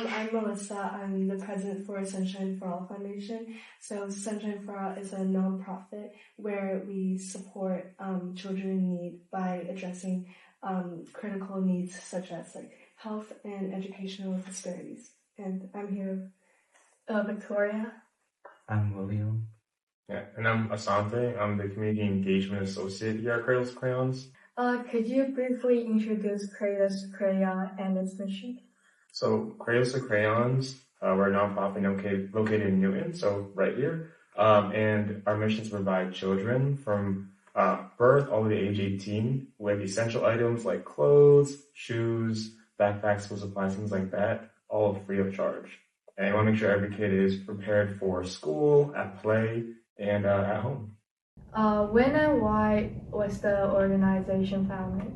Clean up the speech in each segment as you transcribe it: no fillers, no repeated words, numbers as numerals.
I'm Melissa. I'm the president for Sunshine for All Foundation. So Sunshine for All is a nonprofit where we support children in need by addressing critical needs such as like health and educational disparities. And I'm here with Victoria. I'm William. Yeah, and I'm Asante. I'm the Community Engagement Associate here at Cradles, Crayons. Could you briefly introduce Cradles to Crayon and its mission? So Cradles to Crayons, we're a nonprofit located in Newton, so right here. And our mission is to provide children from birth all the way to age 18 with essential items like clothes, shoes, backpacks, school supplies, things like that, all free of charge. And we want to make sure every kid is prepared for school, at play, and at home. When and why was the organization founded?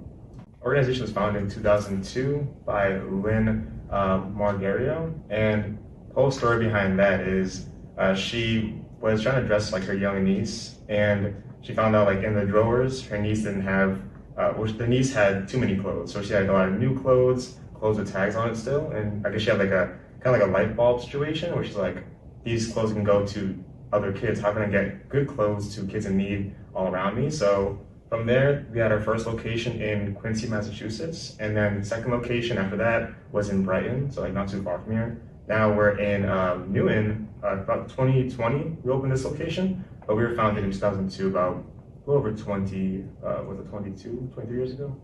Organization was founded in 2002 by Lynn Margario, and the whole story behind that is she was trying to dress like her young niece, and she found out like in the drawers her niece didn't have, the niece had too many clothes, so she had a lot of new clothes with tags on it still, and I guess she had like a kind of like a light bulb situation where she's like, these clothes can go to other kids. How can I get good clothes to kids in need all around me? So from there, we had our first location in Quincy, Massachusetts, and then the second location after that was in Brighton, so like not too far from here. Now we're in Newton. About 2020, we opened this location, but we were founded in 2002, about a little over 23 years ago.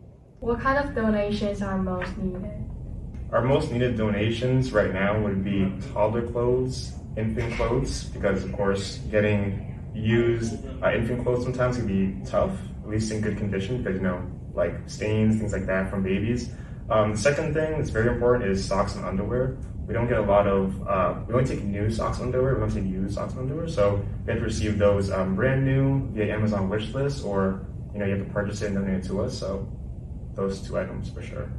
What kind of donations are most needed? Our most needed donations right now would be toddler clothes, infant clothes, because of course getting used infant clothes sometimes can be tough, at least in good condition, because like stains, things like that from babies. The second thing that's very important is socks and underwear. We don't get a lot of, we only take new socks and underwear, we don't take used socks and underwear, so we have to receive those brand new via Amazon wish list, or you have to purchase it and donate it to us, so those two items for sure.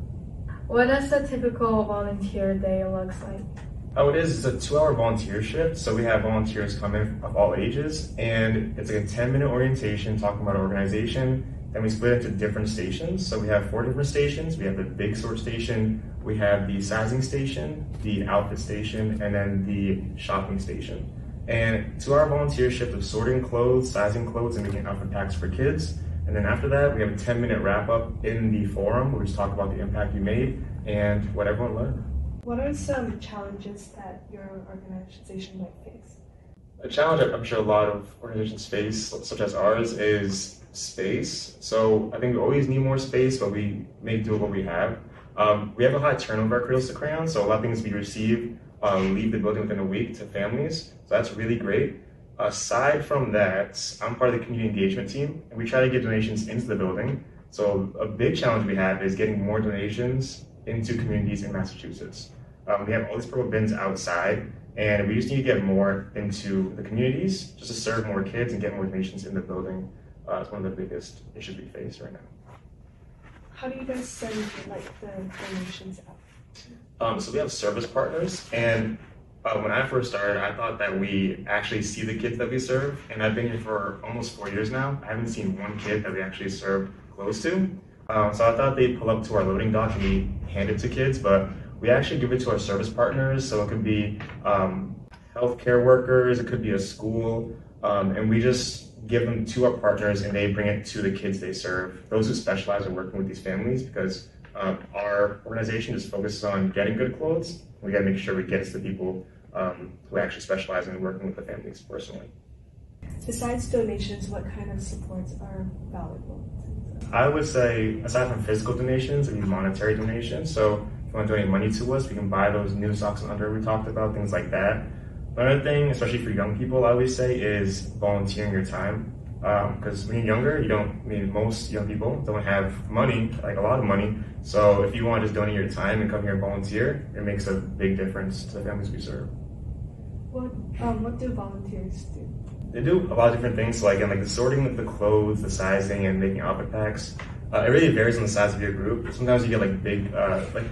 What does a typical volunteer day look like? How it is, it's a 2-hour volunteer shift, so we have volunteers come in of all ages, and it's like a 10-minute orientation talking about our organization. Then we split into different stations, so we have 4 different stations. We have the big sort station, we have the sizing station, the outfit station, and then the shopping station. And 2-hour volunteer shift of sorting clothes, sizing clothes, and making outfit packs for kids. And then after that, we have a 10-minute wrap-up in the forum where we just talk about the impact we made and what everyone learned. What are some challenges that your organization might face? A challenge I'm sure a lot of organizations face, such as ours, is space. So I think we always need more space, but we make do with what we have. We have a high turnover at Cradles to Crayons, so a lot of things we receive leave the building within a week to families, so that's really great. Aside from that, I'm part of the community engagement team, and we try to get donations into the building. So a big challenge we have is getting more donations into communities in Massachusetts. We have all these purple bins outside, and we just need to get more into the communities just to serve more kids and get more donations in the building. It's one of the biggest issues we face right now. How do you guys send the donations out? So we have service partners, and when I first started, I thought that we actually see the kids that we serve, and I've been here for almost 4 years now. I haven't seen one kid that we actually serve close to. So I thought they'd pull up to our loading dock and we hand it to kids, but we actually give it to our service partners. So it could be healthcare workers, it could be a school, and we just give them to our partners and they bring it to the kids they serve, those who specialize in working with these families, because our organization just focuses on getting good clothes. We got to make sure we get it to the people who actually specialize in working with the families personally. Besides donations, what kind of supports are valuable? I would say, aside from physical donations, it'd be monetary donations. So if you want to donate money to us, we can buy those new socks and underwear we talked about, things like that. Another thing, especially for young people, I always say is volunteering your time. Because when you're younger, most young people don't have money, like a lot of money. So if you want to just donate your time and come here and volunteer, it makes a big difference to the families we serve. What do volunteers do? They do a lot of different things. So again, like the sorting of the clothes, the sizing, and making outfit packs. It really varies on the size of your group. Sometimes you get like big, like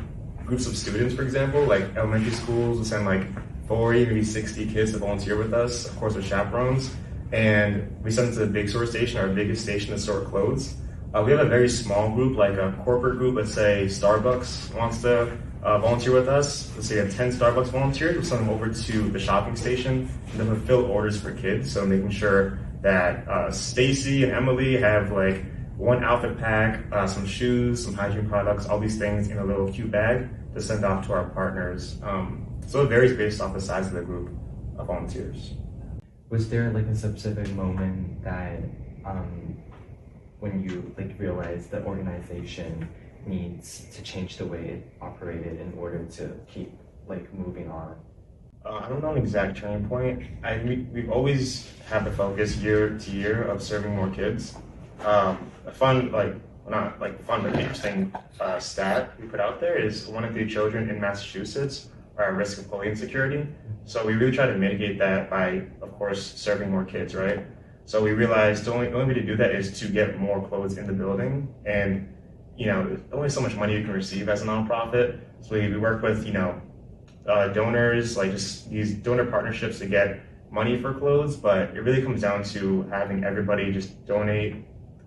groups of students, for example, like elementary schools will send like 40, maybe 60 kids to volunteer with us, of course with chaperones. And we send them to the big sort station, our biggest station to sort clothes. We have a very small group, like a corporate group. Let's say Starbucks wants to volunteer with us. Let's say 10 Starbucks volunteers, we'll send them over to the shopping station and then fulfill orders for kids. So making sure that Stacy and Emily have like one outfit pack, some shoes, some hygiene products, all these things in a little cute bag to send off to our partners. So it varies based off the size of the group of volunteers. Was there like a specific moment that when you like realized the organization needs to change the way it operated in order to keep like moving on? I don't know an exact turning point. We've always had the focus year to year of serving more kids. A fun, not like fun, but interesting stat we put out there is 1 in 3 children in Massachusetts are at risk of bullying insecurity. So we really try to mitigate that by, of course, serving more kids, right? So we realized the only way to do that is to get more clothes in the building. And, you know, there's only so much money you can receive as a nonprofit. So we work with, donors, like just these donor partnerships to get money for clothes, but it really comes down to having everybody just donate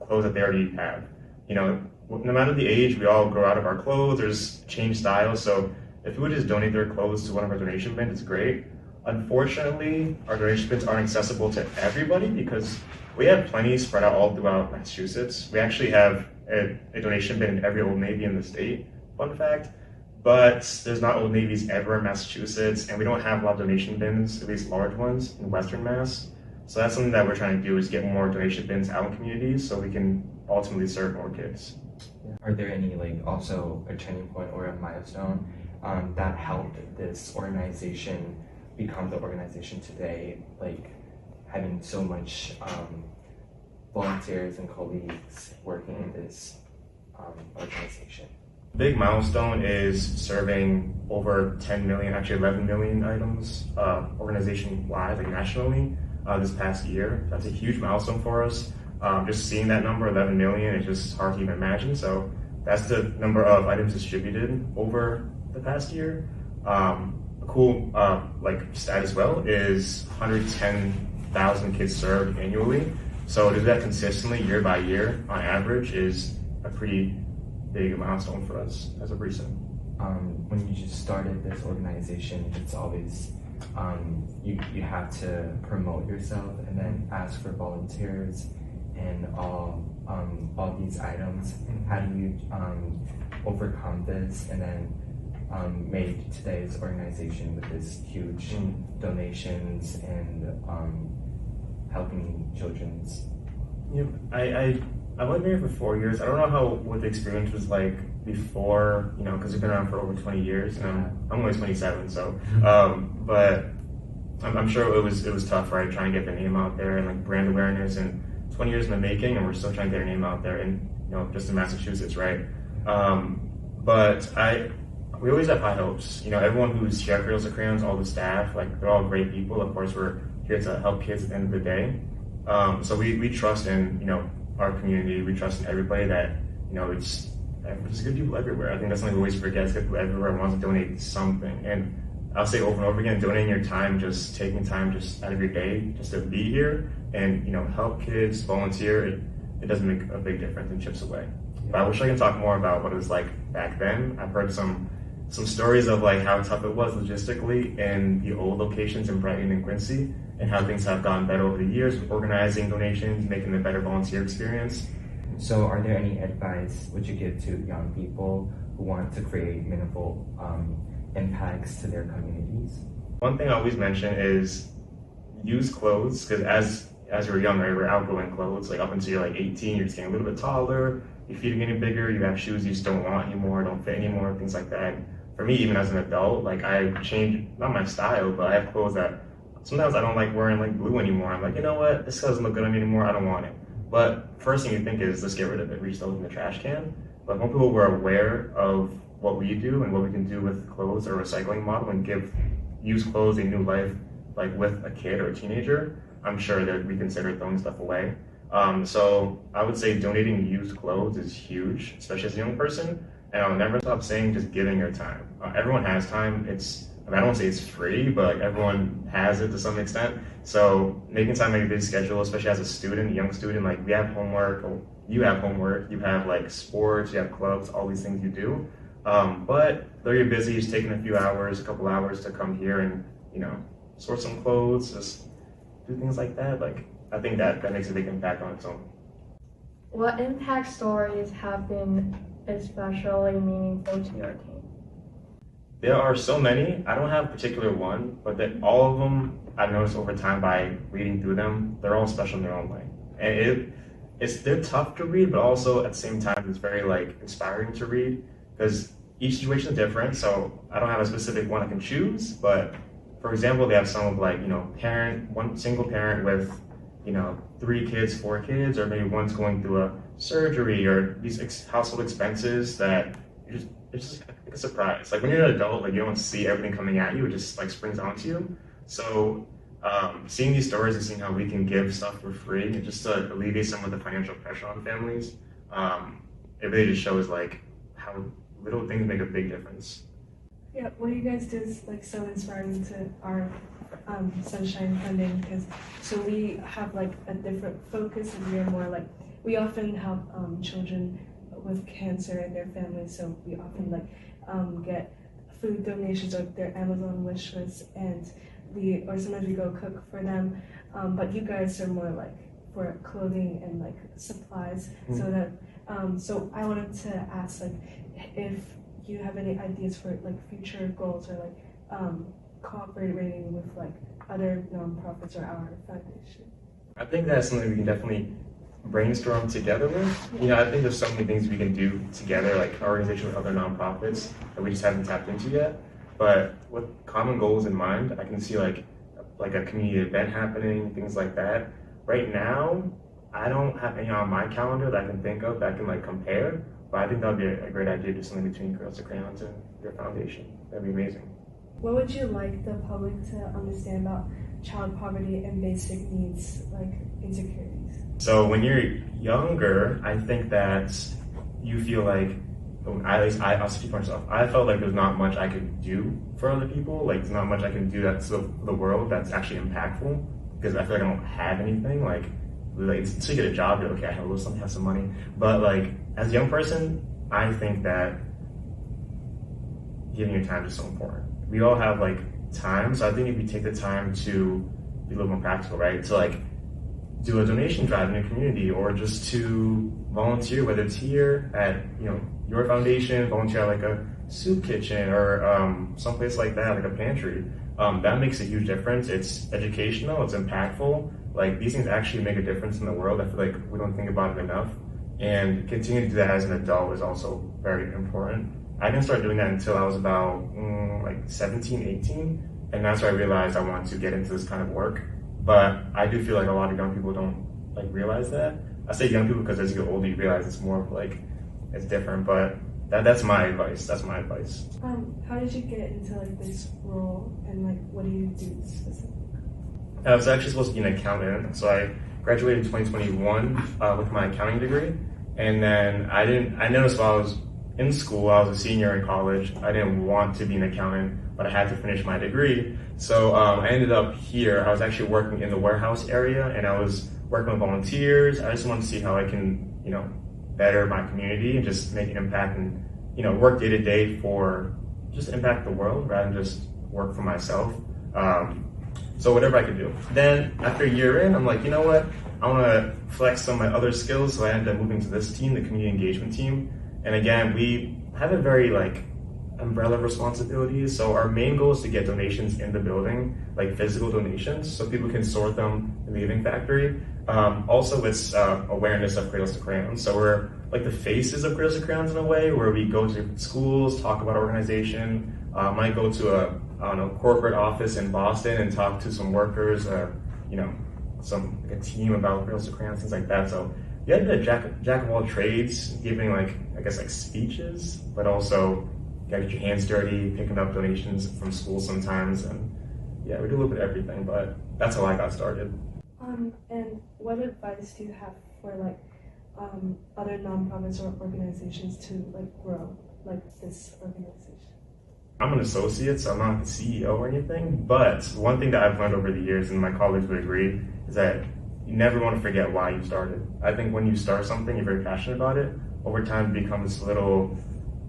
clothes that they already have. You know, no matter the age, we all grow out of our clothes, there's change styles, so if we would just donate their clothes to one of our donation bins, it's great. Unfortunately, our donation bins aren't accessible to everybody because we have plenty spread out all throughout Massachusetts. We actually have a donation bin in every Old Navy in the state, fun fact. But there's not Old Navies ever in Massachusetts, and we don't have a lot of donation bins, at least large ones, in Western Mass. So that's something that we're trying to do is get more donation bins out in communities so we can ultimately serve more kids. Are there any like also a turning point or a milestone that helped this organization become the organization today, like having so much volunteers and colleagues working in this organization? Big milestone is serving over 10 million, actually 11 million items organization-wide, like nationally, this past year. That's a huge milestone for us. Just seeing that number, 11 million, it's just hard to even imagine. So that's the number of items distributed over the past year. A cool stat as well is 110,000 kids served annually. So to do that consistently year by year on average is a pretty big milestone for us as of recent. When you just started this organization, it's always you have to promote yourself and then ask for volunteers and all these items. How do you overcome this and then make today's organization with this huge donations and helping children's? I've been here for 4 years. I don't know what the experience was like before, because we've been around for over 20 years, and I'm only 27, so, but I'm sure it was tough, right, trying to get the name out there and like brand awareness, and 20 years in the making, and we're still trying to get our name out there, and just in Massachusetts, right? But we always have high hopes. Everyone who's here at Cradles or Crayons, all the staff, like they're all great people. Of course, we're here to help kids at the end of the day. So we trust in our community. We trust in everybody that it's good people everywhere. I think that's something we always forget. It's good people everywhere wants to donate something. And I'll say over and over again, donating your time, just taking time just out of your day just to be here and help kids, volunteer. It doesn't make a big difference and chips away. But I wish I could talk more about what it was like back then. I've heard some stories of like how tough it was logistically in the old locations in Brighton and Quincy, and how things have gotten better over the years with organizing donations, making a better volunteer experience. So are there any advice would you give to young people who want to create meaningful impacts to their communities? One thing I always mention is use clothes, because as you're young, right, we're outgrowing clothes. Like up until you're like 18, you're just getting a little bit taller, your feet are getting bigger, you have shoes you just don't want anymore, don't fit anymore, things like that. For me, even as an adult, like I changed, not my style, but I have clothes that sometimes I don't like wearing like blue anymore. I'm like, you know what, this doesn't look good on me anymore, I don't want it. But first thing you think is, let's get rid of it, reach those in the trash can. But when people were aware of what we do and what we can do with clothes or a recycling model and give used clothes a new life, like with a kid or a teenager, I'm sure they'd reconsider throwing stuff away. So I would say donating used clothes is huge, especially as a young person. And I'll never stop saying just giving your time. Everyone has time. I don't want to say it's free, but like everyone has it to some extent. So making time make a big schedule, especially as a student, a young student, like we have homework, you have homework, you have like sports, you have clubs, all these things you do. But though you're busy, it's taking a few hours, a couple hours to come here and, sort some clothes, just do things like that. Like, I think that makes a big impact on its own. What impact stories have been especially meaningful to your team? There are so many. I don't have a particular one, but all of them I've noticed over time by reading through them, they're all special in their own way. And they're tough to read, but also at the same time, it's very inspiring to read because each situation is different. So I don't have a specific one I can choose, but for example, they have some of one single parent with 3 kids, 4 kids, or maybe one's going through a surgery or these household expenses that it's just like a surprise. Like when you're an adult, you don't see everything coming at you; it just springs onto you. So seeing these stories and seeing how we can give stuff for free and just to alleviate some of the financial pressure on families, it really just shows how little things make a big difference. Yeah, what you guys do is so inspiring to our Sunshine funding because we have a different focus and we are more we often help children with cancer and their families, so we often get food donations or their Amazon wish lists, and sometimes we go cook for them, but you guys are more for clothing and supplies. Mm-hmm. So I wanted to ask if you have any ideas for future goals or cooperating with other nonprofits or our foundation. I think that's something we can definitely brainstorm together with. I think there's so many things we can do together, like our organization with other nonprofits that we just haven't tapped into yet. But with common goals in mind, I can see like a community event happening, things like that. Right now, I don't have any on my calendar that I can think of that I can compare. But I think that would be a great idea to do something between Cradles to Crayons and your foundation. That'd be amazing. What would you like the public to understand about child poverty and basic needs like insecurities? So when you're younger, I think that you feel like, at least I'll speak for myself, I felt like there's not much I could do for other people. There's not much I can do that's the world that's actually impactful, because I feel like I don't have anything. Until you get a job, you're okay, I have a little something, have some money. But as a young person, I think that giving your time is so important. We all have time, so I think if you take the time to be a little more practical, right? To do a donation drive in your community, or just to volunteer, whether it's here at your foundation, volunteer at a soup kitchen or someplace like that, like a pantry. That makes a huge difference. It's educational, it's impactful. These things actually make a difference in the world. I feel like we don't think about it enough. And continuing to do that as an adult is also very important. I didn't start doing that until I was about 17, 18. And that's where I realized I wanted to get into this kind of work. But I do feel like a lot of young people don't realize that. I say young people because as you get older, you realize it's more of it's different. But that's my advice. That's my advice. How did you get into this role, and what do you do specifically? I was actually supposed to be an accountant, so I graduated in 2021 with my accounting degree. And then I noticed while I was in school, I was a senior in college, I didn't want to be an accountant, but I had to finish my degree. So I ended up here. I was actually working in the warehouse area, and I was working with volunteers. I just wanted to see how I can, better my community and just make an impact and, work day to day for just impact the world rather than just work for myself. So whatever I could do. Then after a year in, I'm like, you know what? I want to flex some of my other skills. So I ended up moving to this team, the community engagement team. And again, we have a very umbrella of responsibilities. So our main goal is to get donations in the building, physical donations, so people can sort them in the Giving Factory. Also, it's awareness of Cradles to Crayons. So we're the faces of Cradles to Crayons in a way, where we go to schools, talk about organization. Might go to a corporate office in Boston and talk to some workers, a team about Cradles to Crayons, things like that. So you have to be a jack of all trades, giving speeches, but also you gotta get your hands dirty, picking up donations from school sometimes, and yeah, we do a little bit of everything, but that's how I got started. And what advice do you have for other nonprofits or organizations to grow this organization? I'm an associate, so I'm not the CEO or anything, but one thing that I've learned over the years, and my colleagues would agree, is that you never want to forget why you started. I think when you start something, you're very passionate about it, over time it becomes a little,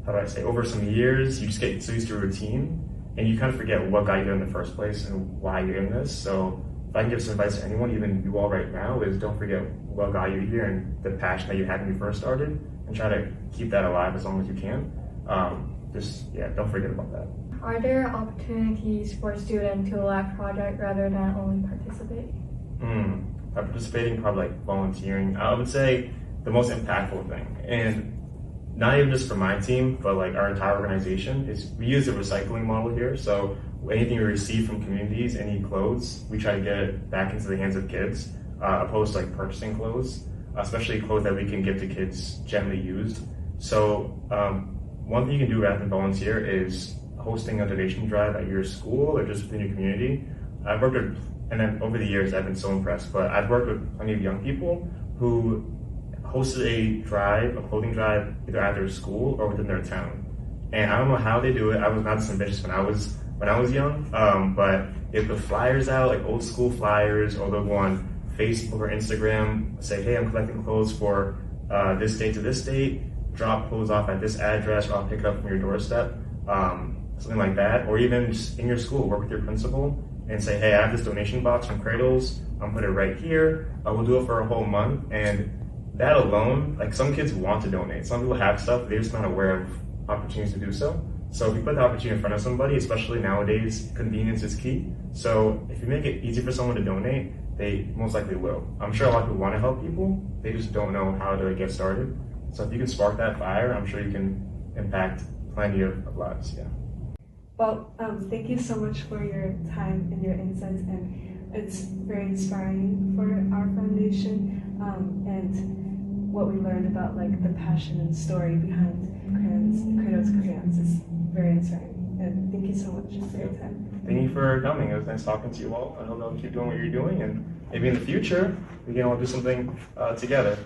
how do I say, over some years, you just get so used to a routine, and you kind of forget what got you there in the first place and why you're in this. So if I can give some advice to anyone, even you all right now, is don't forget what got you here and the passion that you had when you first started, and try to keep that alive as long as you can. Don't forget about that. Are there opportunities for students to lab project rather than only participate? Participating, probably like volunteering. I would say the most impactful thing, and not even just for my team, but like our entire organization, is we use a recycling model here. So anything we receive from communities, any clothes, we try to get it back into the hands of kids, opposed to like purchasing clothes, especially clothes that we can give to kids gently used. So one thing you can do rather than volunteer is hosting a donation drive at your school or just within your community. I've worked with, and then over the years I've been so impressed, but I've worked with plenty of young people who hosted a clothing drive, either at their school or within their town. And I don't know how they do it. I was not this ambitious when I was young, but they put flyers out, like old school flyers, or they'll go on Facebook or Instagram, say, hey, I'm collecting clothes for this date to this date, drop clothes off at this address, or I'll pick it up from your doorstep, something like that. Or even just in your school, work with your principal and say, hey, I have this donation box from Cradles, I'm put it right here, we'll do it for a whole month. And that alone, like some kids want to donate. Some people have stuff, they're just not aware of opportunities to do so. So if you put the opportunity in front of somebody, especially nowadays, convenience is key. So if you make it easy for someone to donate, they most likely will. I'm sure a lot of people want to help people, they just don't know how to get started. So if you can spark that fire, I'm sure you can impact plenty of lives, yeah. Well, thank you so much for your time and your insights, and it's very inspiring for our foundation, and what we learned about like the passion and story behind Crayons is very inspiring. And thank you so much for your time. Thank you for coming. It was nice talking to you all. I hope you'll keep doing what you're doing, and maybe in the future we can all do something together.